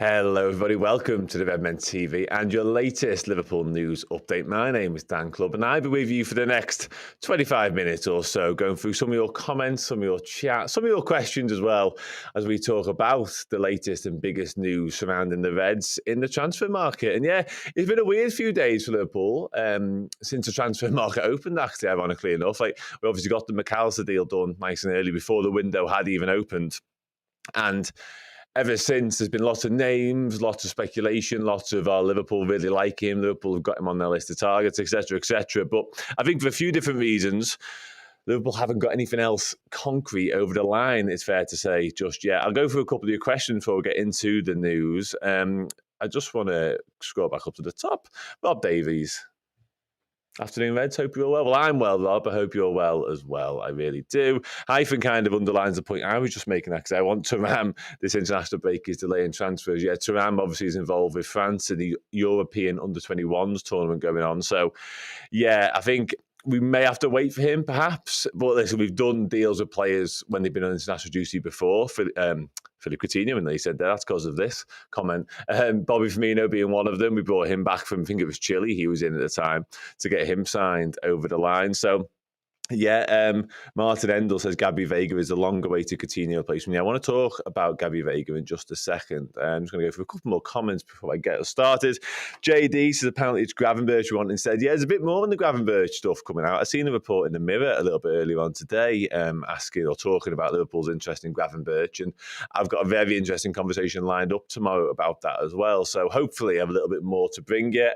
Hello, everybody. Welcome to the Redmen TV and your latest Liverpool news update. My name is Dan Clubb, and I'll be with you for the next 25 minutes or so, going through some of your comments, some of your chat, some of your questions as well, as we talk about the latest and biggest news surrounding the Reds in the transfer market. And yeah, it's been a weird few days for Liverpool since the transfer market opened, actually, ironically enough. We obviously got the McAllister deal done nice and early before the window had even opened. And ever since, there's been lots of names, lots of speculation, lots of Liverpool really like him. Liverpool have got him on their list of targets, etc., etc. But I think for a few different reasons, Liverpool haven't got anything else concrete over the line, it's fair to say, just yet. I'll go through a couple of your questions before we get into the news. I just want to scroll back up to the top. Rob Davies. Afternoon, Reds. Hope you're well. Well, I'm well, Rob. I hope you're well as well. I really do. Hyphen kind of underlines the point I was just making, because I want Thuram. This international break is delaying transfers. Yeah, Thuram obviously is involved with France in the European Under-21s tournament going on. So, yeah, I think we may have to wait for him, perhaps. But listen, we've done deals with players when they've been on international duty before. Philippe Coutinho, and they said that's because of this comment. Bobby Firmino being one of them. We brought him back from, I think it was Chile, he was in at the time, to get him signed over the line. So, yeah, Martin Endel says Gabri Veiga is the longer-awaited Coutinho replacement. Yeah, I want to talk about Gabri Veiga in just a second. I'm just going to go through a couple more comments before I get us started. JD says apparently it's Gravenberch we want instead. Yeah, there's a bit more on the Gravenberch stuff coming out. I've seen a report in the Mirror a little bit earlier on today asking or talking about Liverpool's interest in Gravenberch, and I've got a very interesting conversation lined up tomorrow about that as well. So hopefully I have a little bit more to bring you.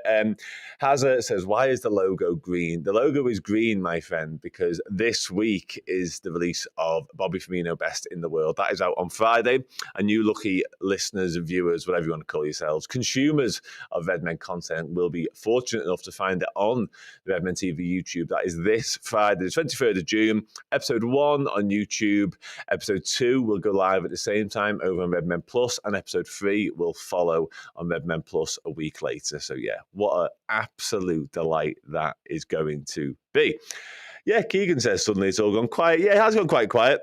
Hazard says, why is the logo green? The logo is green, my friend, because this week is the release of Bobby Firmino Best in the World. That is out on Friday, and you lucky listeners and viewers, whatever you want to call yourselves, consumers of Redmen content, will be fortunate enough to find it on the Redmen TV YouTube. That is this Friday, the 23rd of June. Episode 1 on YouTube. Episode 2 will go live at the same time over on Redmen Plus, and episode 3 will follow on Redmen Plus a week later. So yeah, what an absolute delight that is going to be. Yeah, Keegan says suddenly it's all gone quiet. Yeah, it has gone quite quiet,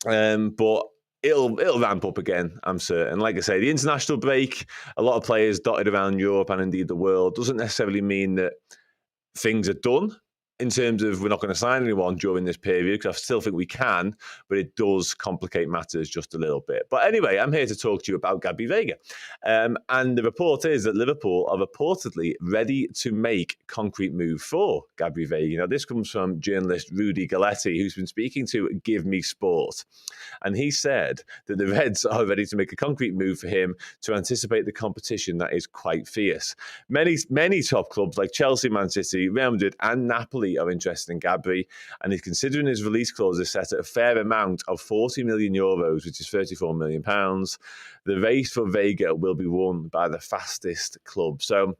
but it'll ramp up again, I'm certain. Like I say, the international break, a lot of players dotted around Europe and indeed the world, doesn't necessarily mean that things are done in terms of we're not going to sign anyone during this period, because I still think we can, but it does complicate matters just a little bit. But anyway, I'm here to talk to you about Gabri Veiga. And the report is that Liverpool are reportedly ready to make concrete move for Gabri Veiga. Now, this comes from journalist Rudy Galletti, who's been speaking to Give Me Sport. And he said that the Reds are ready to make a concrete move for him to anticipate the competition that is quite fierce. Many top clubs like Chelsea, Man City, Real Madrid and Napoli are interested in Gabri, and he's considering his release clause is set at a fair amount of 40 million euros, which is 34 million pounds. The race for Veiga will be won by the fastest club. So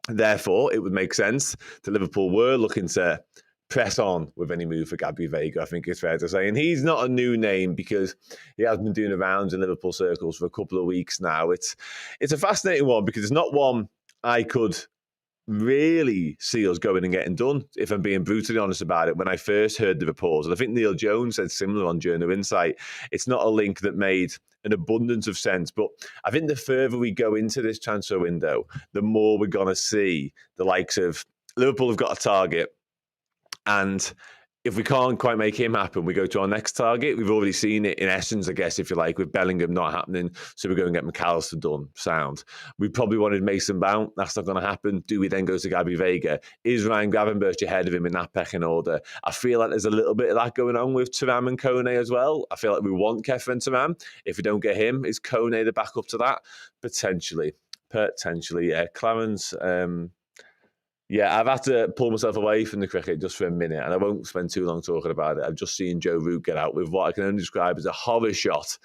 therefore, it would make sense that Liverpool were looking to press on with any move for Gabri Veiga, I think it's fair to say. And he's not a new name, because he has been doing the rounds in Liverpool circles for a couple of weeks now. It's a fascinating one, because it's not one I could really see us going and getting done, if I'm being brutally honest about it, when I first heard the reports. And I think Neil Jones said similar on Journal Insight. It's not a link that made an abundance of sense. But I think the further we go into this transfer window, the more we're going to see the likes of Liverpool have got a target. And if we can't quite make him happen, we go to our next target. We've already seen it in essence, I guess, if you like, with Bellingham not happening. So we're going to get McAllister done. Sound. We probably wanted Mason Mount. That's not going to happen. Do we then go to Gabri Veiga? Is Ryan Gravenberch ahead of him in that pecking order? I feel like there's a little bit of that going on with Thuram and Kone as well. I feel like we want Kefren Thuram. If we don't get him, is Kone the backup to that? Potentially. Yeah. Clarence... Yeah, I've had to pull myself away from the cricket just for a minute, and I won't spend too long talking about it. I've just seen Joe Root get out with what I can only describe as a horror shot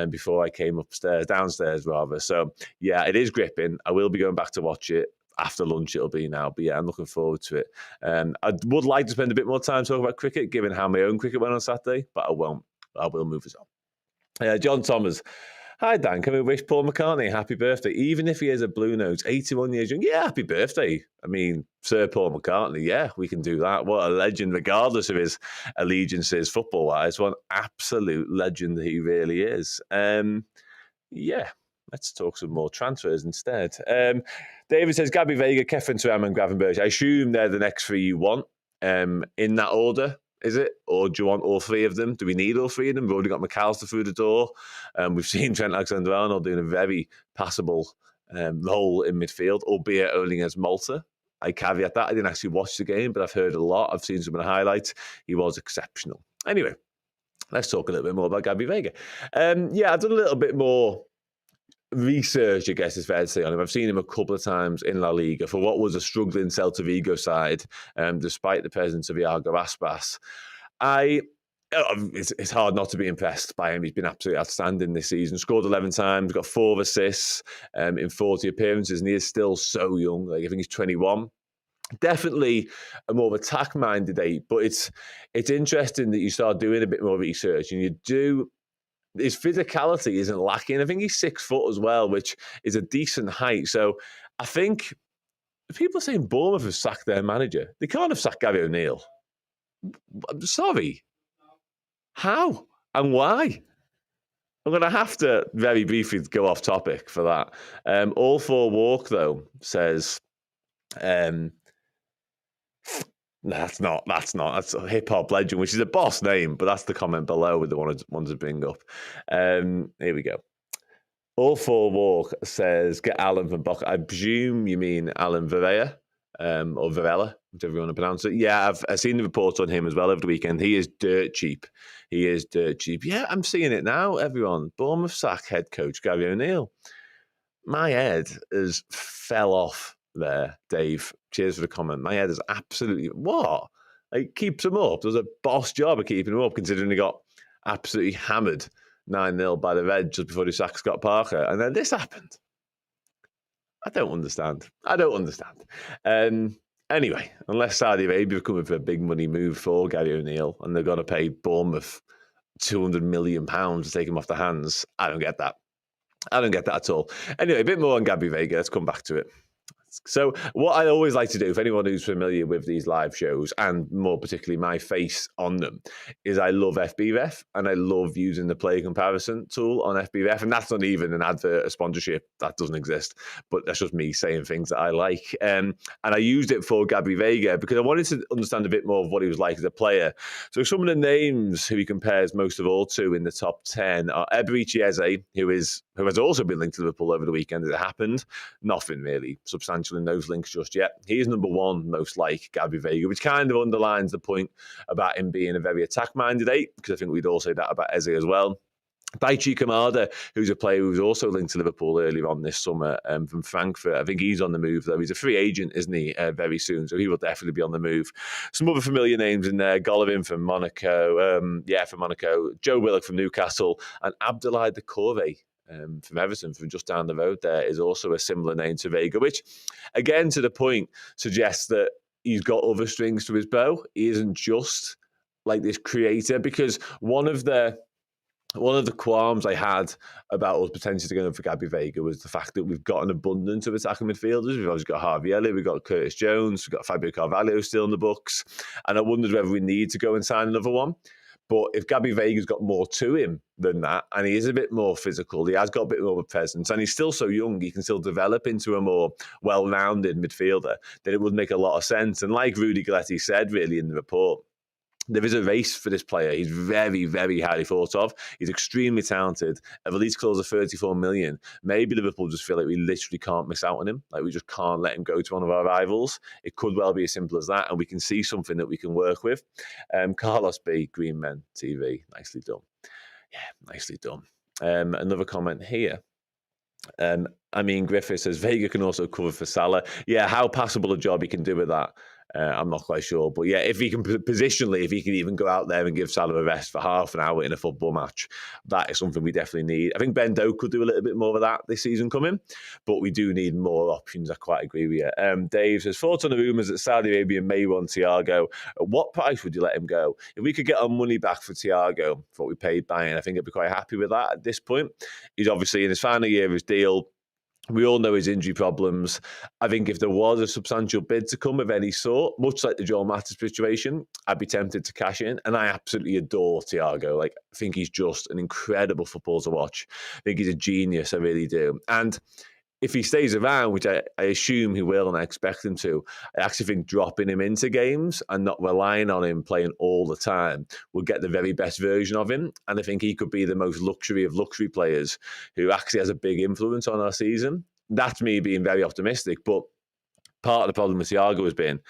before I came downstairs rather. So, yeah, it is gripping. I will be going back to watch it. After lunch it'll be now, but yeah, I'm looking forward to it. I would like to spend a bit more time talking about cricket, given how my own cricket went on Saturday, but I won't. I will move us on. John Thomas. Hi, Dan. Can we wish Paul McCartney a happy birthday, even if he is a Blue Note, 81 years young? Yeah, happy birthday. I mean, Sir Paul McCartney, yeah, we can do that. What a legend, regardless of his allegiances football-wise. What an absolute legend he really is. Yeah, Let's talk some more transfers instead. David says, Gabri Veiga, Kefren Turam and Gravenberch. I assume they're the next three you want. In that order, is it? Or do you want all three of them? Do we need all three of them? We've already got McAllister through the door. We've seen Trent Alexander-Arnold doing a very passable role in midfield, albeit only against Malta. I caveat that. I didn't actually watch the game, but I've heard a lot. I've seen some of the highlights. He was exceptional. Anyway, let's talk a little bit more about Gabri Veiga. I've done a little bit more research, I guess is fair to say, on him. I've seen him a couple of times in La Liga for what was a struggling Celta Vigo side, despite the presence of Iago Aspas. It's hard not to be impressed by him. He's been absolutely outstanding this season. Scored 11 times, got 4 assists in 40 appearances, and he is still so young. Like, I think he's 21. Definitely a more of attack-minded 8, but it's interesting that you start doing a bit more research and you do. His physicality isn't lacking. I think he's 6 foot as well, which is a decent height. So I think if people are saying Bournemouth have sacked their manager, they can't have sacked Gary O'Neill. I'm sorry. How and why? I'm going to have to very briefly go off topic for that. All for Walk, though, says... That's a hip hop legend, which is a boss name, but that's the comment below with the one to bring up. Here we go. All for Walk says, get Alan from Boca. I presume you mean Alan Varela, or Varela, whichever you want to pronounce it. Yeah, I've seen the reports on him as well over the weekend. He is dirt cheap. Yeah, I'm seeing it now, everyone. Bournemouth sack head coach Gary O'Neill. My head has fell off there, Dave. Cheers for the comment. My head is absolutely... What? Like, keeps him up. Does a boss job of keeping him up, considering he got absolutely hammered 9-0 by the Reds just before he sacked Scott Parker. And then this happened. I don't understand. Anyway, unless Saudi Arabia are coming for a big money move for Gary O'Neill and they're going to pay Bournemouth £200 million to take him off the hands, I don't get that. At all. Anyway, a bit more on Gabri Veiga. Let's come back to it. So what I always like to do, for anyone who's familiar with these live shows, and more particularly my face on them, is I love FBref, and I love using the player comparison tool on FBref, and that's not even an advert, a sponsorship, that doesn't exist, but that's just me saying things that I like. And I used it for Gabri Veiga because I wanted to understand a bit more of what he was like as a player. So some of the names who he compares most of all to in the top 10 are Eberechi Eze, who has also been linked to Liverpool over the weekend as it happened. Nothing really substantial in those links just yet. He is number 1 most like Gabri Veiga, which kind of underlines the point about him being a very attack-minded 8, because I think we'd all say that about Eze as well. Daichi Kamada, who's a player who's also linked to Liverpool earlier on this summer from Frankfurt. I think he's on the move, though. He's a free agent, isn't he, very soon? So he will definitely be on the move. Some other familiar names in there. Golovin from Monaco. From Monaco. Joe Willock from Newcastle. And Abdoulaye Doucouré from Everton, from just down the road there, is also a similar name to Veiga, which, again, to the point, suggests that he's got other strings to his bow. He isn't just like this creator, because one of the qualms I had about us potentially going for Gabri Veiga was the fact that we've got an abundance of attacking midfielders. We've obviously got Harvey Elliott, we've got Curtis Jones, we've got Fabio Carvalho still in the books, and I wondered whether we need to go and sign another one. But if Gabri Veiga's got more to him than that, and he is a bit more physical, he has got a bit more of a presence, and he's still so young, he can still develop into a more well-rounded midfielder, then it would make a lot of sense. And like Rudy Galletti said, really, in the report, there is a race for this player. He's very, very highly thought of. He's extremely talented. At the least clause of 34 million. Maybe Liverpool just feel like we literally can't miss out on him. Like, we just can't let him go to one of our rivals. It could well be as simple as that, and we can see something that we can work with. Carlos B, Green Men TV. Nicely done. Yeah, nicely done. Another comment here. Griffith says, Veiga can also cover for Salah. Yeah, how passable a job he can do with that, I'm not quite sure. But yeah, if he can positionally, if he can even go out there and give Salah a rest for half an hour in a football match, that is something we definitely need. I think Ben Doak could do a little bit more of that this season coming, but we do need more options. I quite agree with you. Dave says, thoughts on the rumours that Saudi Arabia may want Thiago. At what price would you let him go? If we could get our money back for Thiago, for what we paid Bayern, I think I'd be quite happy with that at this point. He's obviously in his final year of his deal. We all know his injury problems. I think if there was a substantial bid to come of any sort, much like the Joel Matip situation, I'd be tempted to cash in. And I absolutely adore Thiago. Like, I think he's just an incredible footballer to watch. I think he's a genius, I really do. And if he stays around, which I assume he will and I expect him to, I actually think dropping him into games and not relying on him playing all the time will get the very best version of him. And I think he could be the most luxury of luxury players who actually has a big influence on our season. That's me being very optimistic. But part of the problem with Thiago has been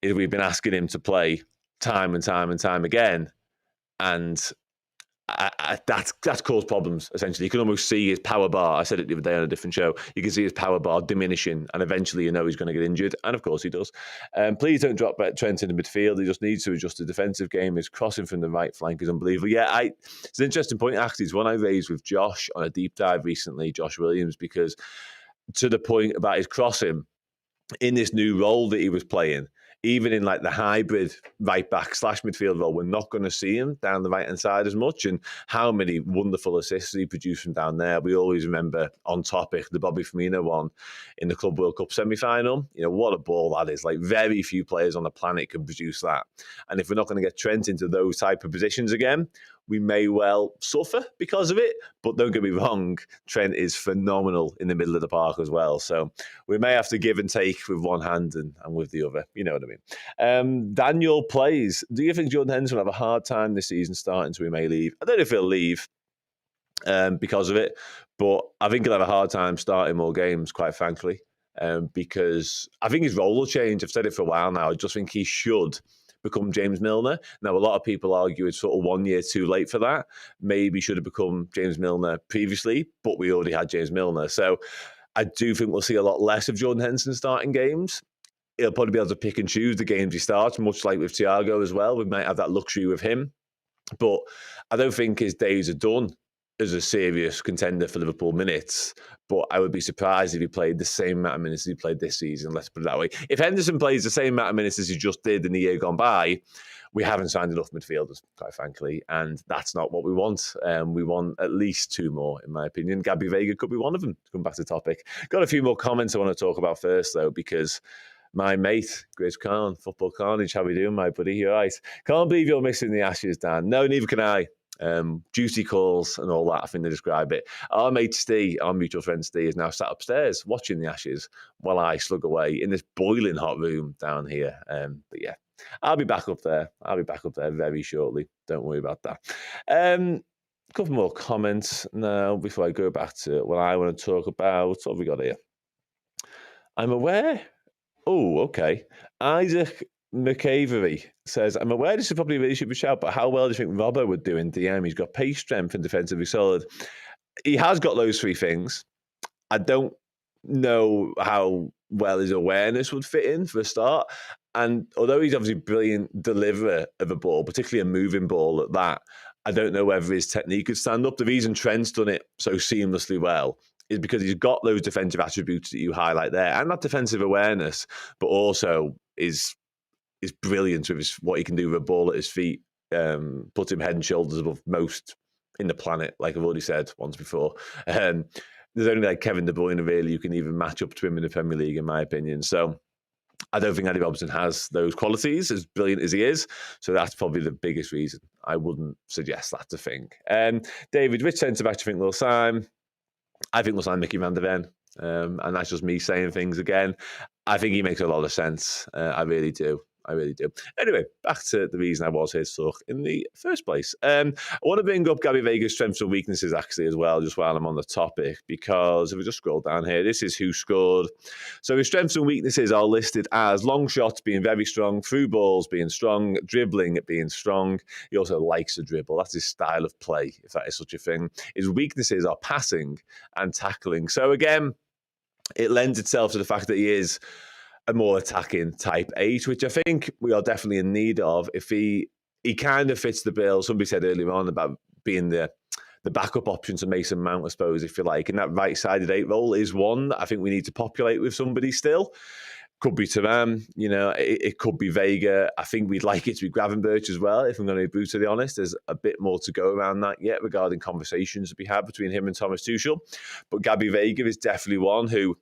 is we've been asking him to play time and time and time again. And that's caused problems, essentially. You can almost see his power bar. I said it the other day on a different show. You can see his power bar diminishing, and eventually you know he's going to get injured. And of course he does. Please don't drop Trent in the midfield. He just needs to adjust the defensive game. His crossing from the right flank is unbelievable. Yeah, it's an interesting point, actually. It's one I raised with Josh on a deep dive recently, Josh Williams, because to the point about his crossing, in this new role that he was playing, even in like the hybrid right back / midfield role, we're not going to see him down the right hand side as much. And how many wonderful assists he produced from down there. We always remember, on topic, the Bobby Firmino one in the Club World Cup semi-final. You know, what a ball that is. Like, very few players on the planet can produce that. And if we're not going to get Trent into those type of positions again, we may well suffer because of it. But don't get me wrong, Trent is phenomenal in the middle of the park as well. So we may have to give and take with one hand and with the other. You know what I mean? Daniel plays. Do you think Jordan Henderson will have a hard time this season starting, so he may leave? I don't know if he'll leave because of it, but I think he'll have a hard time starting more games, quite frankly, because I think his role will change. I've said it for a while now. I just think he should become James Milner. Now, a lot of people argue it's sort of 1 year too late for that. Maybe should have become James Milner previously, but we already had James Milner. So I do think we'll see a lot less of Jordan Henderson starting games. He'll probably be able to pick and choose the games he starts, much like with Thiago as well. We might have that luxury with him. But I don't think his days are done as a serious contender for Liverpool minutes. But I would be surprised if he played the same amount of minutes as he played this season, let's put it that way. If Henderson plays the same amount of minutes as he just did in the year gone by, we haven't signed enough midfielders, quite frankly, and that's not what we want. We want at least two more, in my opinion. Gabri Veiga could be one of them, to come back to the topic. Got a few more comments I want to talk about first, though, because my mate, Grace Khan, Football Carnage, how we doing, my buddy? You all right? Can't believe you're missing the Ashes, Dan. No, neither can I. Duty calls and all that, I think they describe it. Our mate Steve, our mutual friend Steve, is now sat upstairs watching the Ashes while I slug away in this boiling hot room down here. But yeah, I'll be back up there. I'll be back up there very shortly. Don't worry about that. A couple more comments now before I go back to what I want to talk about. What have we got here? I'm aware. Oh, okay. Isaac McAvery says, I'm aware this is probably a really stupid shout, but how well do you think Robbo would do in DM? He's got pace, strength, and defensively solid. He has got those three things. I don't know how well his awareness would fit in for a start. And although he's obviously a brilliant deliverer of a ball, particularly a moving ball at that, I don't know whether his technique could stand up. The reason Trent's done it so seamlessly well is because he's got those defensive attributes that you highlight there, and that defensive awareness, but also is brilliant with what he can do with a ball at his feet, puts him head and shoulders above most in the planet, like I've already said once before. There's only like Kevin De Bruyne really who can even match up to him in the Premier League, in my opinion. So I don't think Andy Robertson has those qualities, as brilliant as he is. So that's probably the biggest reason. I wouldn't suggest that to think. David, which centre-back do you think will sign? I think we'll sign Mickey van der Ven. And that's just me saying things again. I think he makes a lot of sense. I really do. Anyway, back to the reason I was here to talk in the first place. I want to bring up Gabri Veiga's strengths and weaknesses, actually, as well, just while I'm on the topic, because if we just scroll down here, this is who scored. So his strengths and weaknesses are listed as long shots being very strong, through balls being strong, dribbling being strong. He also likes to dribble. That's his style of play, if that is such a thing. His weaknesses are passing and tackling. So again, it lends itself to the fact that he is a more attacking type 8, which I think we are definitely in need of. If he kind of fits the bill, somebody said earlier on about being the backup option to Mason Mount, I suppose, if you like. And that right-sided 8 role is one that I think we need to populate with somebody still. Could be Thuram, it could be Veiga. I think we'd like it to be Gravenberch as well, if I'm going to be brutally honest. There's a bit more to go around that yet regarding conversations that we had between him and Thomas Tuchel. But Gabri Veiga is definitely one who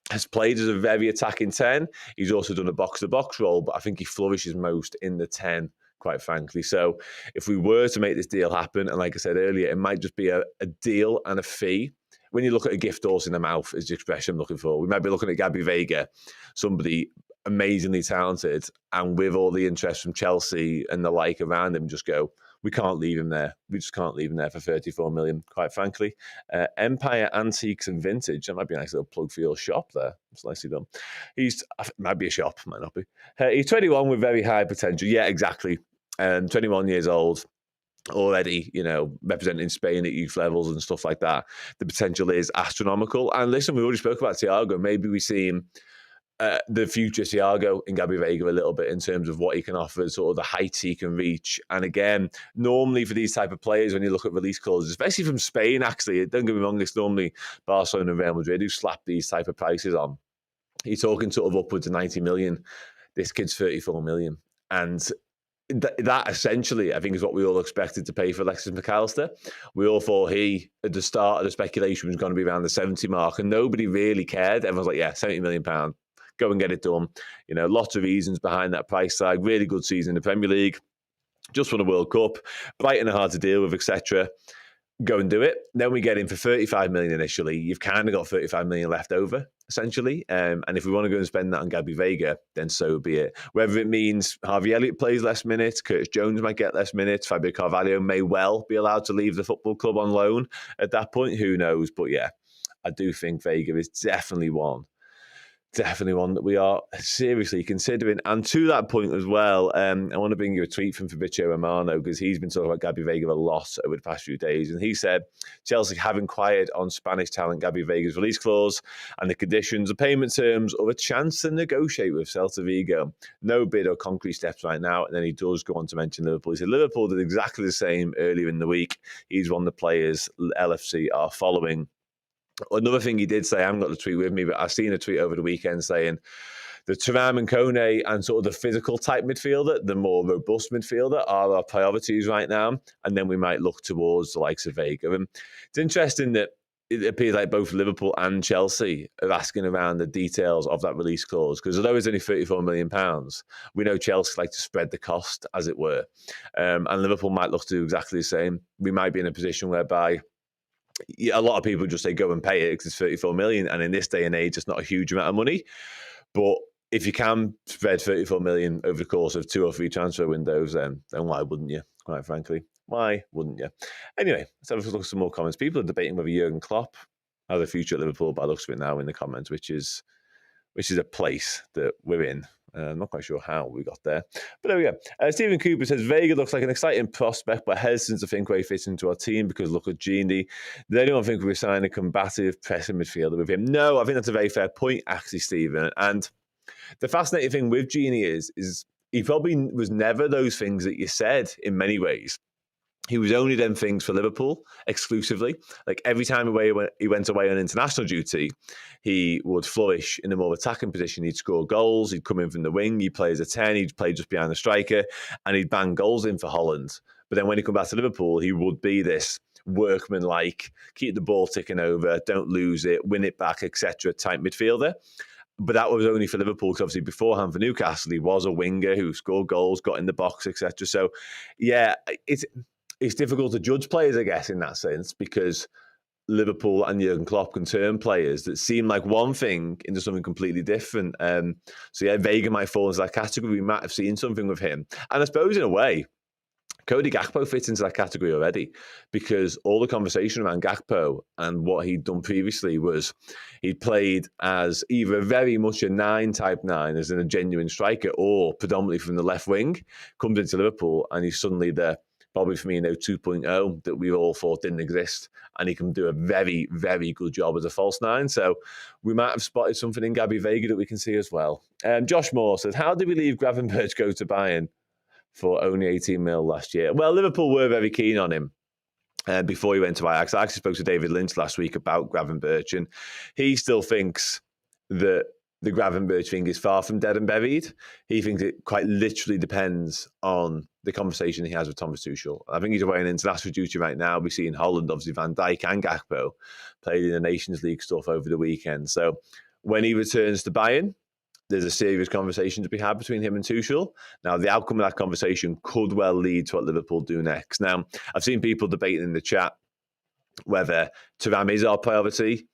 has played as a very attacking 10. He's also done a box-to-box role, but I think he flourishes most in the 10, quite frankly. So if we were to make this deal happen, and like I said earlier, it might just be a deal and a fee. When you look at a gift horse in the mouth is the expression I'm looking for. We might be looking at Gabri Veiga, somebody amazingly talented, and with all the interest from Chelsea and the like around him, just go, we can't leave him there. We just can't leave him there for 34 million, quite frankly. Empire Antiques and Vintage. That might be a nice little plug for your shop there. It's nicely done. Might be a shop, might not be. He's 21 with very high potential. Yeah, exactly. 21 years old. Already, representing Spain at youth levels and stuff like that. The potential is astronomical. And listen, we already spoke about Thiago. Maybe we see him, the future Thiago in Gabri Veiga a little bit in terms of what he can offer, sort of the heights he can reach. And again, normally for these type of players, when you look at release clauses, especially from Spain, actually, don't get me wrong, it's normally Barcelona and Real Madrid who slap these type of prices on. You're talking sort of upwards of 90 million. This kid's 34 million. And that essentially, I think, is what we all expected to pay for Alexis McAllister. We all thought he, at the start of the speculation, was going to be around the 70 mark, and nobody really cared. Everyone's like, yeah, £70 million, go and get it done. Lots of reasons behind that price tag. Really good season in the Premier League. Just won a World Cup. Brighton are hard to deal with, etc. Go and do it. Then we get in for 35 million initially. You've kind of got 35 million left over, essentially. And if we want to go and spend that on Gabri Veiga, then so be it. Whether it means Harvey Elliott plays less minutes, Curtis Jones might get less minutes, Fabio Carvalho may well be allowed to leave the football club on loan at that point. Who knows? But yeah, I do think Veiga is definitely one that we are seriously considering. And to that point as well, I want to bring you a tweet from Fabrizio Romano, because he's been talking about Gabri Veiga a lot over the past few days. And he said, Chelsea have inquired on Spanish talent Gabri Veiga's release clause and the conditions, the payment terms, or a chance to negotiate with Celta Vigo. No bid or concrete steps right now. And then he does go on to mention Liverpool. He said Liverpool did exactly the same earlier in the week. He's one of the players LFC are following. Another thing he did say, I haven't got the tweet with me, but I've seen a tweet over the weekend saying the Thuram and Kone and sort of the physical type midfielder, the more robust midfielder, are our priorities right now. And then we might look towards the likes of Veiga. And it's interesting that it appears like both Liverpool and Chelsea are asking around the details of that release clause, because although it's only £34 million, we know Chelsea like to spread the cost, as it were. And Liverpool might look to do exactly the same. We might be in a position whereby a lot of people just say go and pay it because it's 34 million, and in this day and age it's not a huge amount of money. But if you can spread 34 million over the course of 2 or 3 transfer windows, then why wouldn't you, quite frankly? Why wouldn't you? Anyway, let's have a look at some more comments. People are debating whether Jurgen Klopp has a future at Liverpool, by the looks of it now in the comments, which is a place that we're in. I'm not quite sure how we got there. But there we go. Stephen Cooper says, Veiga looks like an exciting prospect, but hesitant to think where he fits into our team because look at Gini. Does anyone think we're signing a combative pressing midfielder with him? No, I think that's a very fair point, actually, Stephen. And the fascinating thing with Gini is he probably was never those things that you said in many ways. He was only them things for Liverpool exclusively. Like every time he went away on international duty, he would flourish in a more attacking position. He'd score goals. He'd come in from the wing. He'd play as a 10. He'd play just behind the striker, and he'd bang goals in for Holland. But then when he come back to Liverpool, he would be this workman-like, keep the ball ticking over, don't lose it, win it back, etc. type midfielder. But that was only for Liverpool, because obviously beforehand for Newcastle, he was a winger who scored goals, got in the box, etc. So, yeah, it's difficult to judge players, I guess, in that sense, because Liverpool and Jurgen Klopp can turn players that seem like one thing into something completely different. So, yeah, Veiga might fall into that category. We might have seen something with him. And I suppose, in a way, Cody Gakpo fits into that category already, because all the conversation around Gakpo and what he'd done previously was he'd played as either very much a 9 type 9, as in a genuine striker, or predominantly from the left wing, comes into Liverpool and he's suddenly the Bobby Firmino 2.0 that we all thought didn't exist, and he can do a very, very good job as a false 9. So we might have spotted something in Gabri Veiga that we can see as well. Josh Moore says, how did we leave Gravenberch go to Bayern for only 18 mil last year? Well, Liverpool were very keen on him before he went to Ajax. I actually spoke to David Lynch last week about Gravenberch, and he still thinks that the Gravenberch thing is far from dead and buried. He thinks it quite literally depends on the conversation he has with Thomas Tuchel. I think he's away on international duty right now. We see in Holland, obviously, Van Dijk and Gakpo played in the Nations League stuff over the weekend. So when he returns to Bayern, there's a serious conversation to be had between him and Tuchel. Now, the outcome of that conversation could well lead to what Liverpool do next. Now, I've seen people debating in the chat whether Thuram is our priority.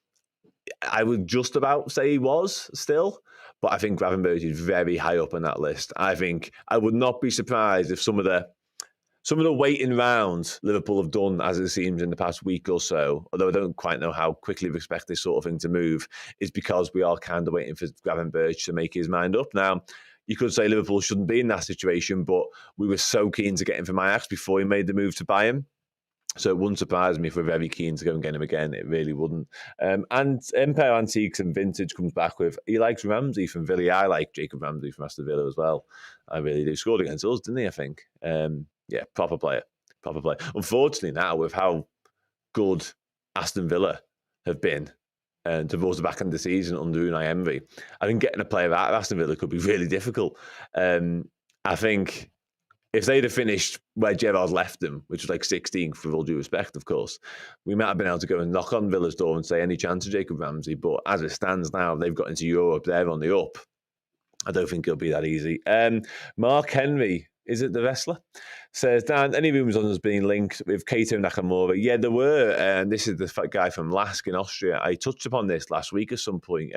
I would just about say he was still, but I think Gravenberch is very high up on that list. I think I would not be surprised if some of the waiting rounds Liverpool have done, as it seems in the past week or so, although I don't quite know how quickly we expect this sort of thing to move, is because we are kind of waiting for Gravenberch to make his mind up. Now, you could say Liverpool shouldn't be in that situation, but we were so keen to get him from Ajax before he made the move to Bayern. So it wouldn't surprise me if we're very keen to go and get him again. It really wouldn't. And Empire Antiques and Vintage comes back with, he likes Ramsey from Villa. I like Jacob Ramsey from Aston Villa as well. I really do. Scored against us, didn't he, I think? Yeah, proper player. Unfortunately now, with how good Aston Villa have been towards the back end of the season under Unai Emery, I think getting a player out of Aston Villa could be really difficult. I think if they'd have finished where Gerrard left them, which was like 16th, with all due respect, of course, we might have been able to go and knock on Villa's door and say any chance of Jacob Ramsey. But as it stands now, they've got into Europe, they're on the up. I don't think it'll be that easy. Mark Henry, is it the wrestler? Says, Dan, any rumours on us being linked with Keita Nakamura? Yeah, there were. This is the guy from Lask in Austria. I touched upon this last week at some point.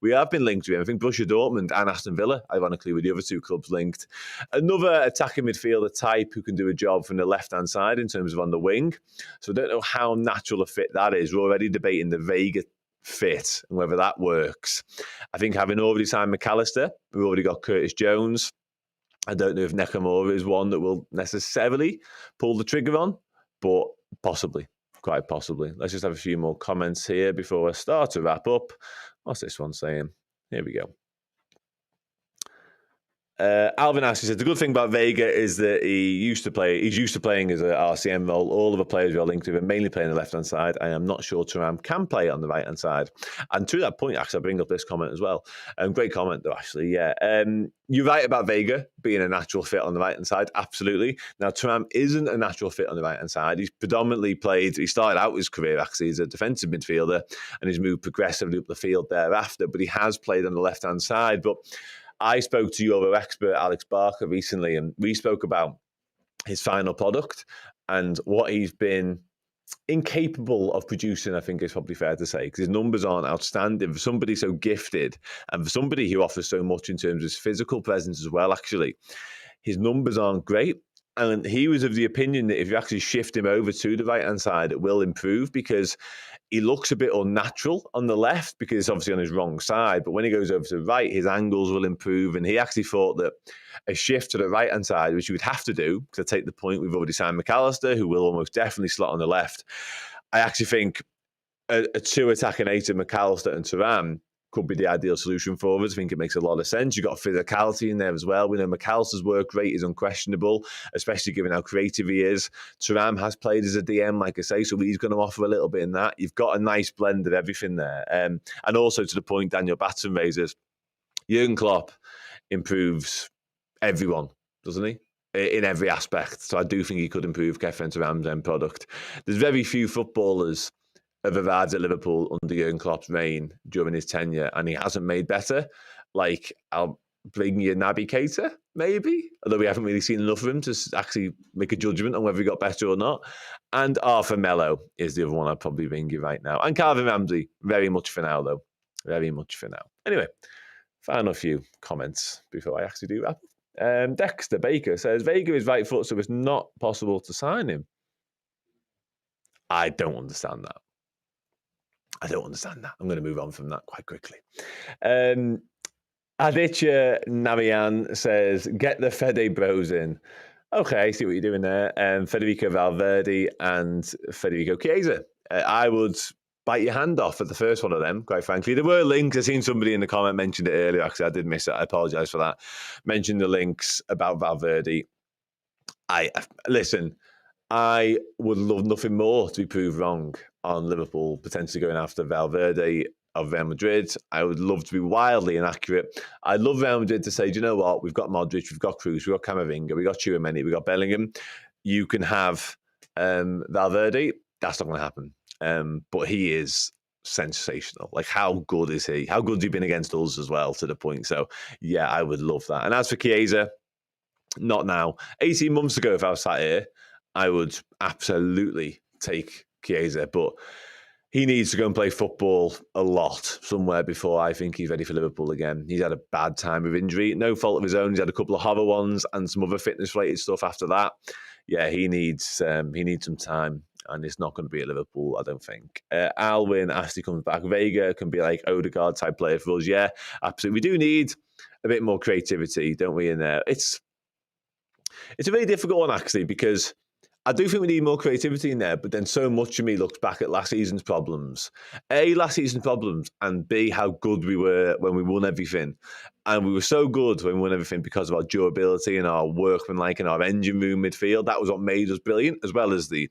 We have been linked to him. I think Borussia Dortmund and Aston Villa, ironically, with the other two clubs linked. Another attacking midfielder type who can do a job from the left-hand side in terms of on the wing. So I don't know how natural a fit that is. We're already debating the Veiga fit and whether that works. I think having already signed McAllister, we've already got Curtis Jones. I don't know if Nakamura is one that will necessarily pull the trigger on, but possibly, quite possibly. Let's just have a few more comments here before I start to wrap up. What's this one saying? Here we go. Alvin asks, he said, the good thing about Veiga is that he's used to playing as an RCM role. All of the players we are linked to are mainly playing the left-hand side. I am not sure Thuram can play on the right-hand side. And to that point, actually, I bring up this comment as well. Great comment, though, actually, yeah. You're right about Veiga being a natural fit on the right-hand side, absolutely. Now, Thuram isn't a natural fit on the right-hand side. He's predominantly he started out his career, actually, as a defensive midfielder, and he's moved progressively up the field thereafter, but he has played on the left-hand side. But I spoke to your expert, Alex Barker, recently, and we spoke about his final product and what he's been incapable of producing, I think is probably fair to say, because his numbers aren't outstanding for somebody so gifted and for somebody who offers so much in terms of his physical presence as well, actually. His numbers aren't great. And he was of the opinion that if you actually shift him over to the right-hand side, it will improve because he looks a bit unnatural on the left because it's obviously on his wrong side. But when he goes over to the right, his angles will improve. And he actually thought that a shift to the right-hand side, which you would have to do, because I take the point, we've already signed McAllister, who will almost definitely slot on the left. I actually think a two attacking eight of McAllister and Thuram could be the ideal solution for us. I think it makes a lot of sense. You've got physicality in there as well. We know McAllister's work rate is unquestionable, especially given how creative he is. Thuram has played as a DM, like I say, so he's going to offer a little bit in that. You've got a nice blend of everything there. And also to the point Daniel Batson raises, Jurgen Klopp improves everyone, doesn't he? In every aspect. So I do think he could improve Kefren Thuram's end product. There's very few footballers have arrived at Liverpool under Jurgen Klopp's reign during his tenure, and he hasn't made better. Like, I'll bring you Naby Keita, maybe, although we haven't really seen enough of him to actually make a judgment on whether he got better or not. And Arthur Melo is the other one I'd probably ring you right now. And Calvin Ramsey, very much for now, though. Very much for now. Anyway, final few comments before I actually do wrap. Dexter Baker says, Veiga is right foot, so it's not possible to sign him. I don't understand that. I'm going to move on from that quite quickly. Aditya Narayan says, get the Fede bros in. Okay, I see what you're doing there. Federico Valverde and Federico Chiesa. I would bite your hand off at the first one of them, quite frankly. There were links. I've seen somebody in the comment mentioned it earlier. Actually, I did miss it. I apologise for that. Mentioned the links about Valverde. Listen, I would love nothing more to be proved wrong on Liverpool potentially going after Valverde. of Real Madrid. I would love to be wildly inaccurate. I'd love Real Madrid to say, do you know what? We've got Modric, we've got Cruz, we've got Camavinga, we've got Tchouaméni, we've got Bellingham. You can have Valverde. That's not going to happen. But he is sensational. Like, how good is he? How good's he been against us as well, to the point? So, yeah, I would love that. And as for Chiesa, not now. 18 months ago, if I was sat here, I would absolutely take Chiesa. But he needs to go and play football a lot somewhere before I think he's ready for Liverpool again. He's had a bad time with injury. No fault of his own. He's had a couple of horror ones and some other fitness-related stuff after that. Yeah, he needs some time, and it's not going to be at Liverpool, I don't think. Alwyn, as he comes back, Veiga can be like Odegaard-type player for us. Yeah, absolutely. We do need a bit more creativity, don't we, in there? It's a very difficult one, actually, because I do think we need more creativity in there, but then so much of me looks back at last season's problems. A, last season's problems, and B, how good we were when we won everything. And we were so good when we won everything because of our durability and our workmanlike and our engine room midfield. That was what made us brilliant, as well as the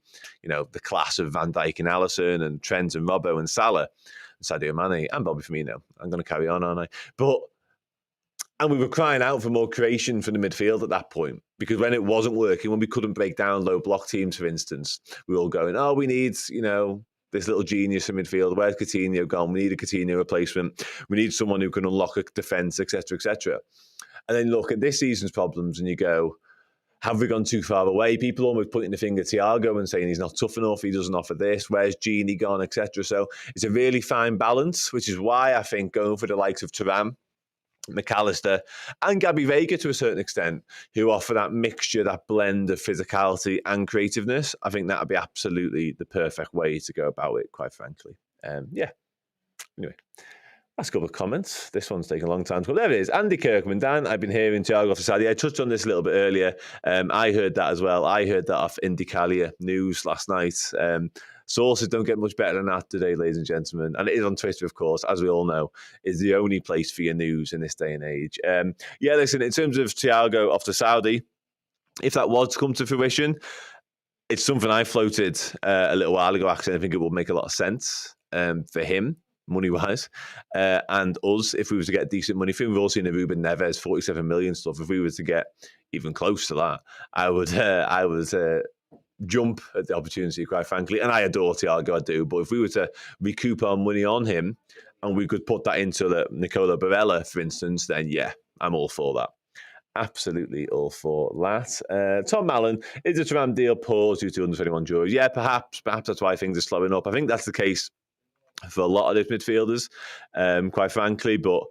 class of Van Dijk and Alisson and Trent and Robbo and Salah and Sadio Mane and Bobby Firmino. I'm going to carry on, aren't I? And we were crying out for more creation from the midfield at that point, because when it wasn't working, when we couldn't break down low block teams, for instance, we were all going, oh, we need, this little genius in midfield. Where's Coutinho gone? We need a Coutinho replacement. We need someone who can unlock a defence, etc., etc. And then look at this season's problems and you go, have we gone too far away? People almost pointing the finger at Thiago and saying he's not tough enough, he doesn't offer this, where's Genie gone, etc. So it's a really fine balance, which is why I think going for the likes of Thuram, McAllister and Gabri Veiga to a certain extent, who offer that mixture, that blend of physicality and creativeness, I think that would be absolutely the perfect way to go about it, quite frankly. Anyway, last couple of comments. This one's taken a long time to go. There it is. Andy Kirkman. Dan, I've been hearing Thiago off the side. I touched on this a little bit earlier. I heard that as well. I heard that off Indicalia News last night. Sources don't get much better than that today, ladies and gentlemen. And it is on Twitter, of course, as we all know, is the only place for your news in this day and age. Listen, in terms of Thiago off to Saudi, if that was to come to fruition, it's something I floated a little while ago, actually. I think it would make a lot of sense for him, money-wise, and us, if we were to get decent money for him. We've all seen the Ruben Neves 47 million stuff. If we were to get even close to that, I would jump at the opportunity, quite frankly. And I adore Thiago, I do. But if we were to recoup our money on him and we could put that into the Nicola Barella, for instance, then yeah, I'm all for that. Absolutely all for that. Tom Mallon, is the Thuram deal paused due to under 21 juries? Yeah, perhaps that's why things are slowing up. I think that's the case for a lot of these midfielders, quite frankly. But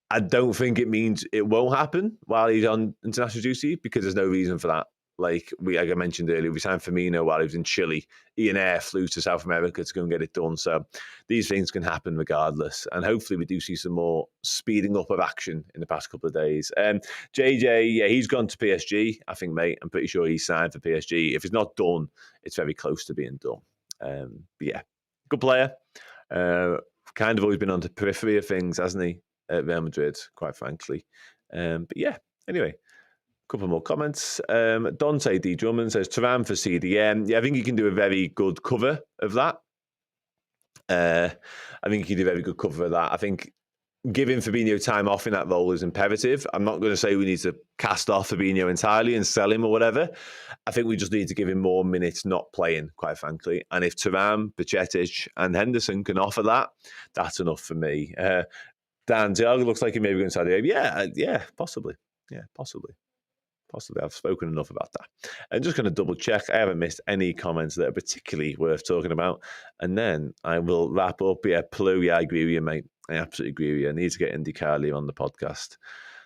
I don't think it means it won't happen while he's on international duty, because there's no reason for that. Like I mentioned earlier, we signed Firmino while he was in Chile. Ian Air flew to South America to go and get it done. So these things can happen regardless. And hopefully we do see some more speeding up of action in the past couple of days. JJ, yeah, he's gone to PSG, I think, mate. I'm pretty sure he's signed for PSG. If it's not done, it's very close to being done. But yeah, good player. Kind of always been on the periphery of things, hasn't he, at Real Madrid, quite frankly. But yeah, anyway. Couple more comments. Dante D. Drummond says, Thuram for CDM. Yeah, I think he can do a very good cover of that. I think giving Fabinho time off in that role is imperative. I'm not going to say we need to cast off Fabinho entirely and sell him or whatever. I think we just need to give him more minutes not playing, quite frankly. And if Thuram, Bajcetic and Henderson can offer that, that's enough for me. Dan, Thiago looks like he may be going to Saudi Arabia. Yeah, possibly. Yeah, possibly. I've spoken enough about that. I'm just going to double check. I haven't missed any comments that are particularly worth talking about. And then I will wrap up. Yeah, Plu, yeah, I agree with you, mate. I absolutely agree with you. I need to get Indy Carly on the podcast.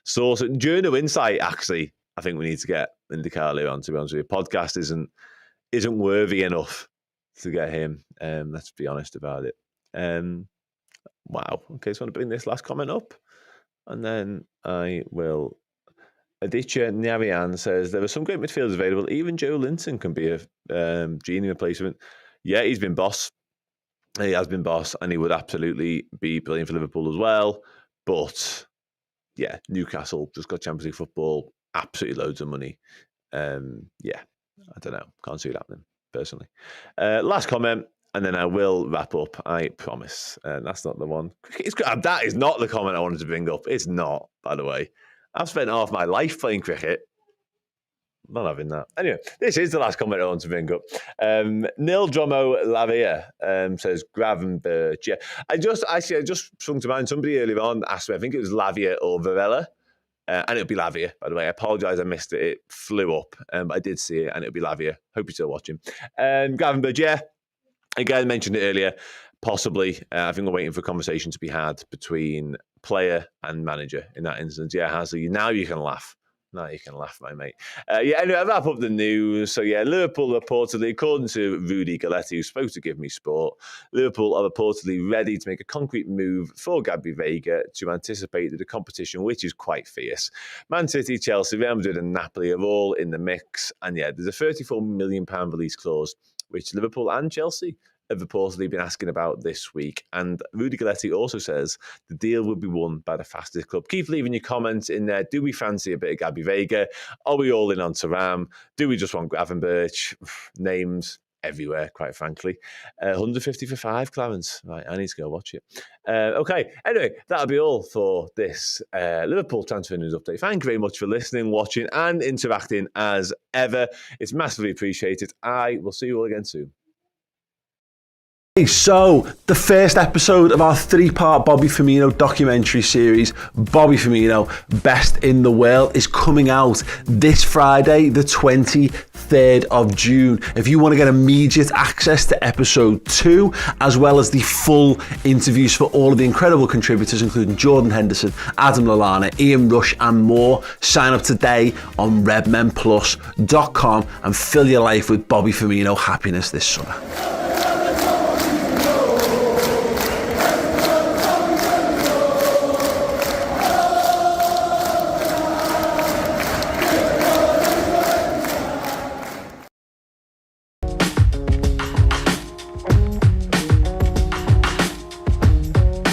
So Journal Insight, actually, I think we need to get Indy Carly on, to be honest with you. Podcast isn't worthy enough to get him. Let's be honest about it. Wow. Okay, so I want to bring this last comment up. And then I will... Aditya Nyarian says, there are some great midfielders available. Even Joe Linton can be a Genie replacement. Yeah, he's been boss. He has been boss, and he would absolutely be brilliant for Liverpool as well. But, yeah, Newcastle just got Champions League football, absolutely loads of money. Yeah, I don't know. Can't see it happening, personally. Last comment. and then I will wrap up. I promise. That's not the one. That is not the comment I wanted to bring up. It's not, by the way. I've spent half my life playing cricket. Not having that. Anyway, this is the last comment I want to bring up. Nil Dromo Lavia says Gravenberch. Yeah, I just sprung to mind. Somebody earlier on asked me, I think it was Lavia or Varela. And it'll be Lavia, by the way. I apologise, I missed it. It flew up, but I did see it, and it'll be Lavia. Hope you're still watching. Gravenberch, yeah. Again, I mentioned it earlier. Possibly, I think we're waiting for a conversation to be had between player and manager in that instance. Yeah, Hazard, now you can laugh. Now you can laugh, my mate. Anyway, I'll wrap up the news. So, Liverpool reportedly, according to Rudy Galletti, who's supposed to give me sport, Liverpool are reportedly ready to make a concrete move for Gabri Veiga to anticipate the competition, which is quite fierce. Man City, Chelsea, Real Madrid and Napoli are all in the mix. And there's a £34 million release clause, which Liverpool and Chelsea have reportedly been asking about this week. And Rudy Galletti also says the deal will be won by the fastest club. Keep leaving your comments in there. Do we fancy a bit of Gabri Veiga? Are we all in on Thuram? Do we just want Gravenberch? Names everywhere, quite frankly. 150 for 5, Clarence. Right, I need to go watch it. Okay, anyway, that'll be all for this Liverpool transfer news update. Thank you very much for listening, watching and interacting as ever. It's massively appreciated. I will see you all again soon. So, the first episode of our 3-part Bobby Firmino documentary series, Bobby Firmino, Best in the World, is coming out this Friday, the 23rd of June. If you want to get immediate access to episode 2, as well as the full interviews for all of the incredible contributors, including Jordan Henderson, Adam Lallana, Ian Rush, and more, sign up today on redmenplus.com and fill your life with Bobby Firmino happiness this summer.